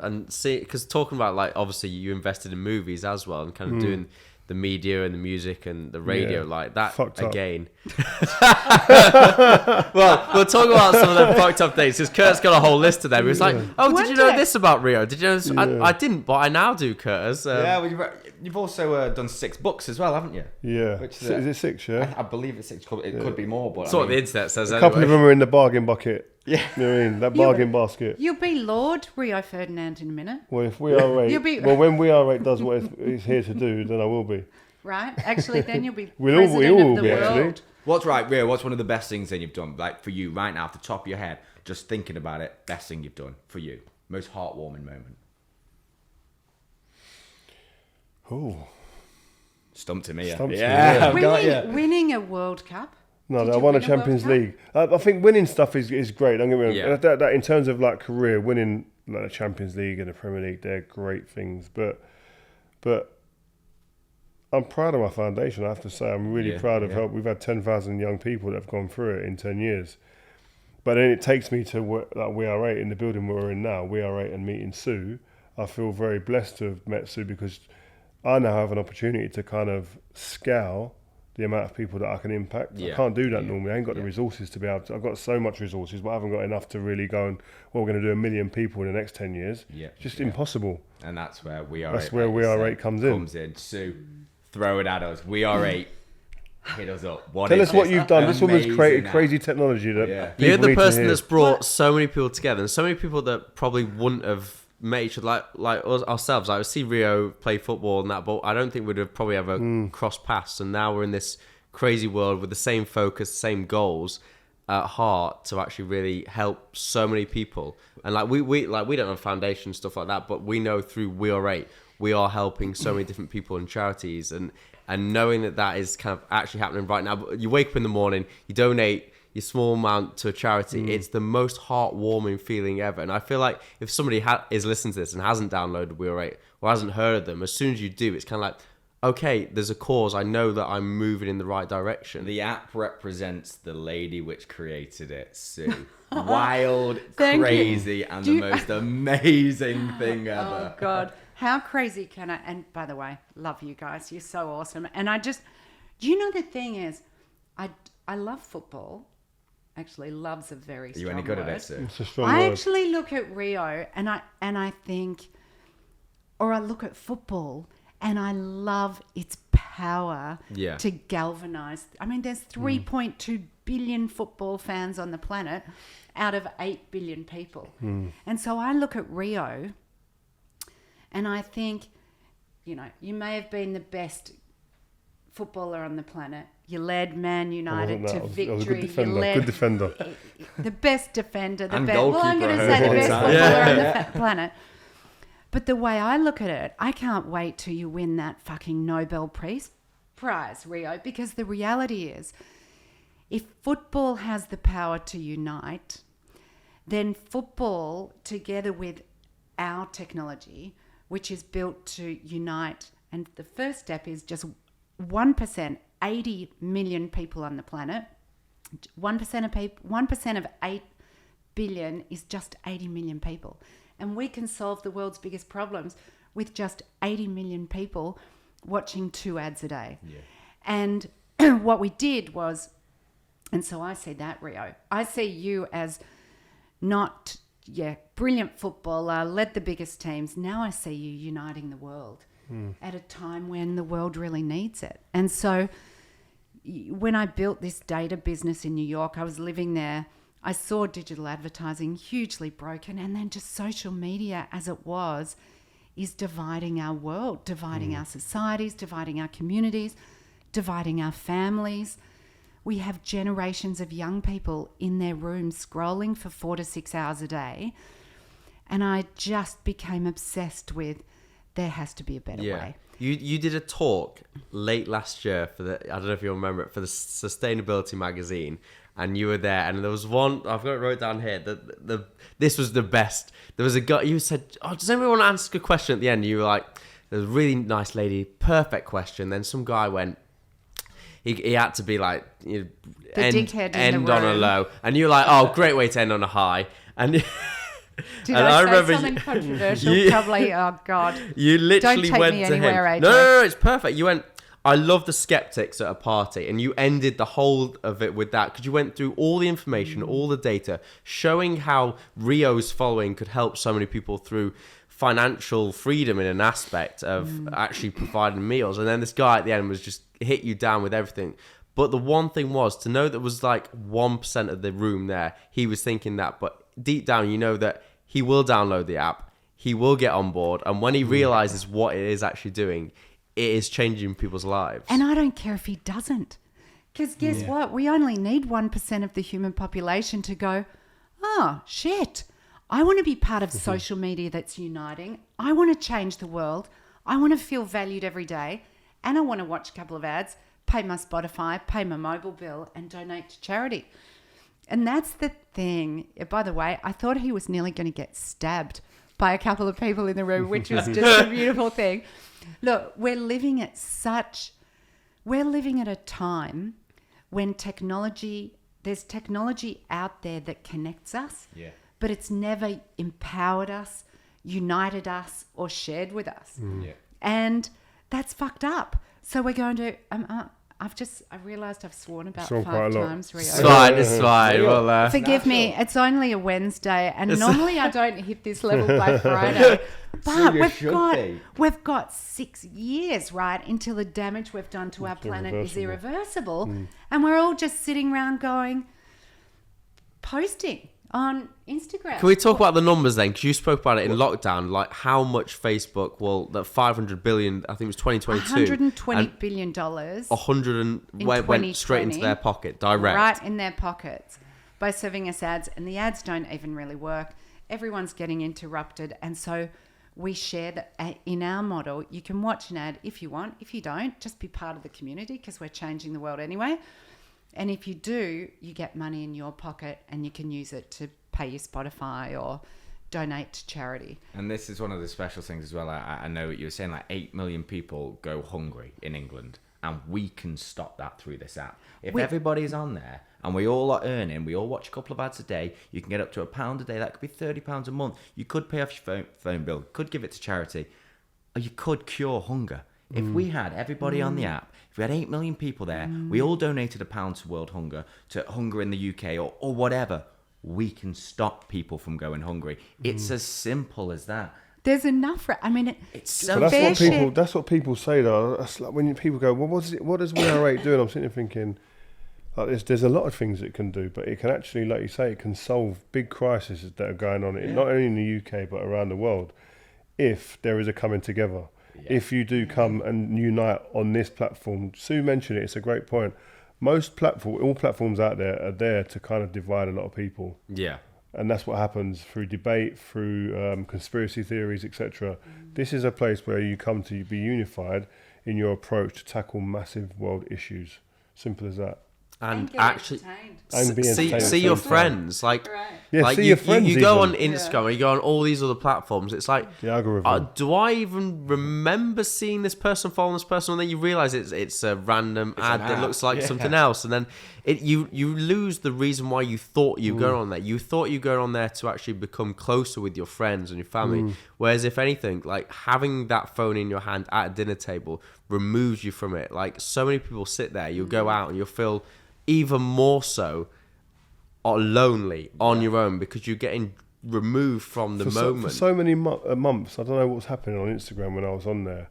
and see, because talking about like obviously you invested in movies as well and kind of doing the media and the music and the radio like that fucked again. Well, we'll talk about some of the fucked up things because Kurt's got a whole list of them. He was like, "Oh, did you know this about Rio? Did you know this?" I didn't, but I now do, Curtis. Well, you've also done 6 books as well, haven't you? Yeah. Which is it 6? Yeah. I believe it's 6. It could be more, but that's what the internet says. A couple of them are in the bargain bucket. Yeah. You know what I mean? That bargain basket. You'll be Lord Rio Ferdinand in a minute. Well, if WeAre8, when WeAre8 does what it's here to do, then I will be. Right? Actually, then you'll be We'll president all of the be, world. actually. What's right, Rio? What's one of the best things that you've done? Like for you right now, off the top of your head, just thinking about it, best thing you've done for you, most heartwarming moment. Oh, Stumped to me. Stumped Yeah, me, yeah. I've got you. Winning a World Cup. no, Did I you won a win a World Champions Cup? League. I think winning stuff is great. Don't get me wrong. Yeah. That in terms of like career, winning like the Champions League and the Premier League, they're great things. But I'm proud of my foundation. I have to say, I'm really proud of how we've had 10,000 young people that have gone through it in 10 years. But then it takes me to like WeAre8 in the building we're in now, WeAre8 and meeting Sue. I feel very blessed to have met Sue because I now have an opportunity to kind of scale the amount of people that I can impact. I can't do that normally. I ain't got the resources to be able to. I've got so much resources, but I haven't got enough to really go and, well, we're going to do 1 million people in the next 10 years. It's just impossible. And that's where WeAre8. That's where WeAre8 comes in. Sue, throw it at us. WeAre8. Hit us up. Tell us what you've done. This woman's created Amazing crazy technology that people You're the need to person hear. that's brought so many people together, and so many people that probably wouldn't have met each other like us, ourselves. Like, I would see Rio play football and that, but I don't think we'd have probably ever crossed paths. And now we're in this crazy world with the same focus, same goals at heart to actually really help so many people. And like we don't have foundation stuff like that, but we know through WeAre8 we are helping so many different people and charities, and knowing that is kind of actually happening right now. But you wake up in the morning, you donate your small amount to a charity. It's the most heartwarming feeling ever. And I feel like if somebody is listening to this and hasn't downloaded WeAre8 or hasn't heard of them, as soon as you do, it's kind of like, okay, there's a cause. I know that I'm moving in the right direction. The app represents the lady which created it, Sue. Wild, Thank crazy, you. and Do the you- most amazing thing ever. Oh, God. How crazy can I... And by the way, love you guys. You're so awesome. And I just... You know, the thing is, I love football. Actually, love's a very strong Are you any good word. at it, Sue? It's a strong I word. actually look at Rio and I think... Or I look at football and I love its power to galvanise. I mean, there's 3.2 billion football fans on the planet out of 8 billion people. And so I look at Rio and I think, you know, you may have been the best footballer on the planet. You led Man United to victory. I was a good defender. You led Good defender. the best defender, the And best. Well, I'm going to goalkeeper, I say the heard best one footballer time. on the planet. But the way I look at it, I can't wait till you win that fucking Nobel Prize, Rio, because the reality is, if football has the power to unite, then football, together with our technology, which is built to unite, and the first step is just 1%, 80 million people on the planet. 1% of 8 billion is just 80 million people. And we can solve the world's biggest problems with just 80 million people watching 2 ads a day. Yeah. And what we did was, and so I see that, Rio. I see you as not, brilliant footballer, led the biggest teams. Now I see you uniting the world at a time when the world really needs it. And so when I built this data business in New York, I was living there. I saw digital advertising hugely broken, and then just social media as it was is dividing our world, dividing our societies, dividing our communities, dividing our families. We have generations of young people in their rooms scrolling for 4 to 6 hours a day, and I just became obsessed with there has to be a better way. You did a talk late last year for I don't know if you remember it, for the Sustainability magazine, and you were there, and there was one, I've got it wrote down here, this was the best. There was a guy, you said, does anyone want to ask a question at the end? You were like, there's a really nice lady, perfect question. Then some guy went, he had to be like, you know, dickhead in end the on a room. low. And you were like, oh, great way to end on a high. And Did And I I say remember something you- controversial? you- Probably. Oh God. You literally Don't take went me to anywhere, him. AJ. No, it's perfect. You went, I love the skeptics at a party, and you ended the whole of it with that because you went through all the information, all the data, showing how Rio's following could help so many people through financial freedom in an aspect of actually providing meals. And then this guy at the end was just hit you down with everything. But the one thing was to know that was like 1% of the room there. He was thinking that, but deep down, you know that he will download the app. He will get on board. And when he realizes what it is actually doing, it is changing people's lives. And I don't care if he doesn't. Because guess what? We only need 1% of the human population to go, oh, shit. I want to be part of social media that's uniting. I want to change the world. I want to feel valued every day. And I want to watch a couple of ads, pay my Spotify, pay my mobile bill, and donate to charity. And that's the thing. By the way, I thought he was nearly going to get stabbed by a couple of people in the room, which was just a beautiful thing. Look, we're living at a time when there's technology out there that connects us, but it's never empowered us, united us, or shared with us. And that's fucked up. So we're going to, I realised I've sworn about Sworn 5 times, Rio. It's fine, it's fine. Well, Forgive me, it's only a Wednesday, and normally I don't hit this level by Friday. But we've got 6 years, right, until the damage we've done to our planet is irreversible. And we're all just sitting around posting on Instagram. Can we talk about the numbers then? Because you spoke about it in lockdown, like how much Facebook, that 500 billion, I think it was 2022. $120 billion. 100 went straight into their pocket, direct. Right in their pockets by serving us ads. And the ads don't even really work. Everyone's getting interrupted. And so we share that in our model. You can watch an ad if you want. If you don't, just be part of the community because we're changing the world anyway. And if you do, you get money in your pocket and you can use it to pay your Spotify or donate to charity. And this is one of the special things as well. I know what you were saying, like 8 million people go hungry in England, and we can stop that through this app. If everybody's on there and we all are earning, we all watch a couple of ads a day, you can get up to £1 a day. That could be £30 a month. You could pay off your phone bill, could give it to charity, or you could cure hunger. If we had everybody on the app, if we had 8 million people there, we all donated £1 to World Hunger, to hunger in the UK or whatever, we can stop people from going hungry. It's as simple as that. There's enough. It's so But that's what people say though. That's like when people go, well, what does WeAre8 do? And I'm sitting there thinking, like, there's a lot of things it can do, but it can actually, like you say, it can solve big crises that are going on, not only in the UK, but around the world, if there is a coming together. If you do come and unite on this platform. Sue mentioned it, it's a great point. All platforms out there are there to kind of divide a lot of people. Yeah. And that's what happens through debate, through conspiracy theories, etc. This is a place where you come to be unified in your approach to tackle massive world issues. Simple as that. And actually entertained. see your friends, like, Yeah, like see you, your friends you go on even. Instagram or you go on all these other platforms. It's like, The algorithm. do I even remember seeing this person following this person? And then you realize it's a random ad that looks like something else, and then you lose the reason why you thought you go on there. You thought you go on there to actually become closer with your friends and your family. Whereas if anything, like having that phone in your hand at a dinner table removes you from it. Like so many people sit there, you'll go out and you'll feel even more so lonely on your own because you're getting removed from the moment. For so many months, I don't know what was happening on Instagram when I was on there,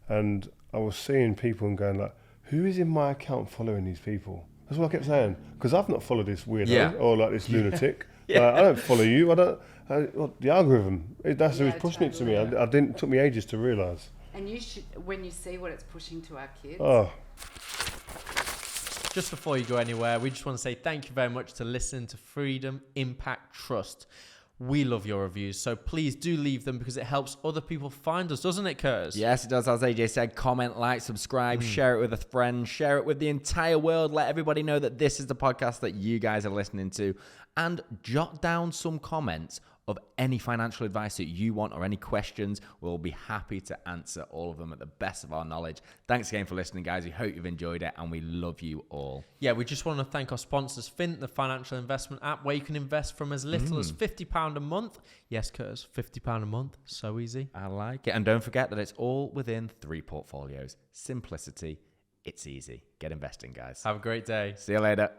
and I was seeing people and going like, who is in my account following these people? That's what I kept saying, because I've not followed this weirdo or like this lunatic. I don't follow you. The algorithm, that's who's pushing it to me. It took me ages to realise. And you should, when you see what it's pushing to our kids. Oh. Just before you go anywhere, we just want to say thank you very much to listen to Freedom Impact Trust. We love your reviews, so please do leave them because it helps other people find us, doesn't it, Curtis? Yes, it does. As AJ said, comment, like, subscribe, share it with a friend, share it with the entire world. Let everybody know that this is the podcast that you guys are listening to, and jot down some comments of any financial advice that you want or any questions. We'll be happy to answer all of them at the best of our knowledge. Thanks again for listening, guys. We hope you've enjoyed it, and we love you all. Yeah, we just want to thank our sponsors, Fint, the financial investment app, where you can invest from as little as £50 a month. Yes, Curtis, £50 a month. So easy. I like it. And don't forget that it's all within 3 portfolios. Simplicity. It's easy. Get investing, guys. Have a great day. See you later.